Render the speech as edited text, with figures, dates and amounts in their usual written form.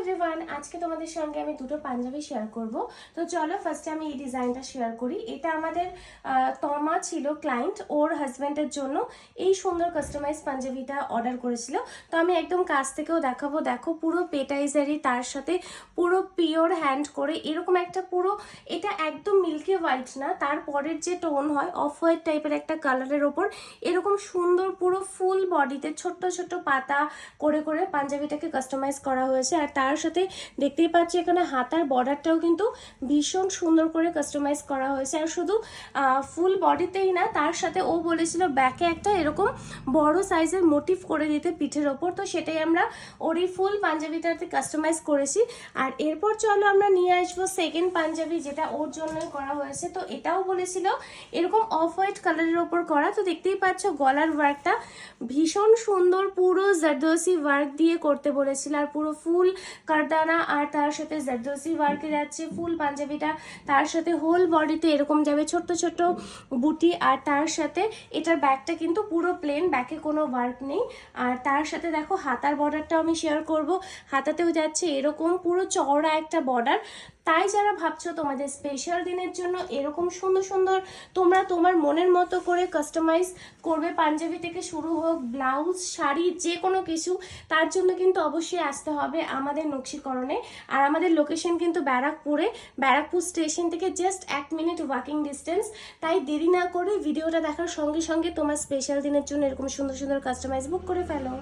Everyone, আজকে তোমাদের সঙ্গে আমি দুটো পাঞ্জাবি শেয়ার করব। তো চলো ফার্স্টে আমি এই ডিজাইনটা শেয়ার করি। এটা আমাদের তমা ছিল ক্লায়েন্ট, ওর হাজব্যান্ডের জন্য এই সুন্দর কাস্টমাইজ পাঞ্জাবিটা অর্ডার করেছিল। তো আমি একদম কাছ থেকেও দেখাবো। দেখো পুরো পেটাইজারি, তার সাথে পুরো পিওর হ্যান্ড করে এরকম একটা পুরো, এটা একদম মিল্কি হোয়াইট না, তারপরের যে টোন হয় অফ হোয়াইট টাইপের একটা কালারের ওপর এরকম সুন্দর পুরো ফুল বডিতে ছোট্ট ছোট্ট পাতা করে করে পাঞ্জাবিটাকে কাস্টমাইজ করা হয়েছে। আর তার সাথে দেখতেই পাচ্ছি এখানে হাতার বর্ডারটাও কিন্তু ভীষণ সুন্দর করে কাস্টমাইজ করা হয়েছে। আর শুধু ফুল বডিতেই না, তার সাথে ও বলেছিল ব্যাকে একটা এরকম বড় সাইজের মোটিভ করে দিতে পিঠের ওপর, তো সেটাই আমরা ওর এই ফুল পাঞ্জাবিটাতে কাস্টমাইজ করেছি। আর এরপর চলো আমরা নিয়ে আসবো সেকেন্ড পাঞ্জাবি, যেটা ওর জন্যই করা হয়েছে। তো এটাও বলেছিল এরকম অফ হোয়াইট কালারের ওপর করা। তো দেখতেই পাচ্ছ গলার ওয়ার্কটা ভীষণ সুন্দর, পুরো জারদোসি ওয়ার্ক দিয়ে করতে বলেছিল। আর পুরো ফুল কারদানা আর তার সাথে জারদোসি ওয়ার্কে যাচ্ছে ফুল পাঞ্জাবিটা। তার সাথে হোল বডিতে এরকম যাবে ছোট্ট ছোট্ট বুটি। আর তার সাথে এটার ব্যাকটা কিন্তু পুরো প্লেন, ব্যাকে কোনো ওয়ার্ক নেই। আর তার সাথে দেখো হাতার বর্ডারটাও আমি শেয়ার করব। হাতাতেও যাচ্ছে এরকম পুরো চওড়া একটা বর্ডার। তাই যারা ভাবছো তোমাদের স্পেশাল দিনের জন্য এরকম সুন্দর সুন্দর তোমরা তোমার মনের মতো করে কাস্টমাইজ করবে, পাঞ্জাবি থেকে শুরু হোক ব্লাউজ, শাড়ি, যে কোনো কিছু, তার জন্য কিন্তু অবশ্যই আসতে হবে আমাদের নকশীকরণে। আর আমাদের লোকেশন কিন্তু ব্যারাকপুরে, ব্যারাকপুর স্টেশন থেকে জাস্ট 1 মিনিট ওয়াকিং ডিস্টেন্স। তাই দেরি না করে ভিডিওটা দেখার সঙ্গে সঙ্গে তোমার স্পেশাল দিনের জন্য এরকম সুন্দর সুন্দর কাস্টমাইজ বুক করে ফেলো।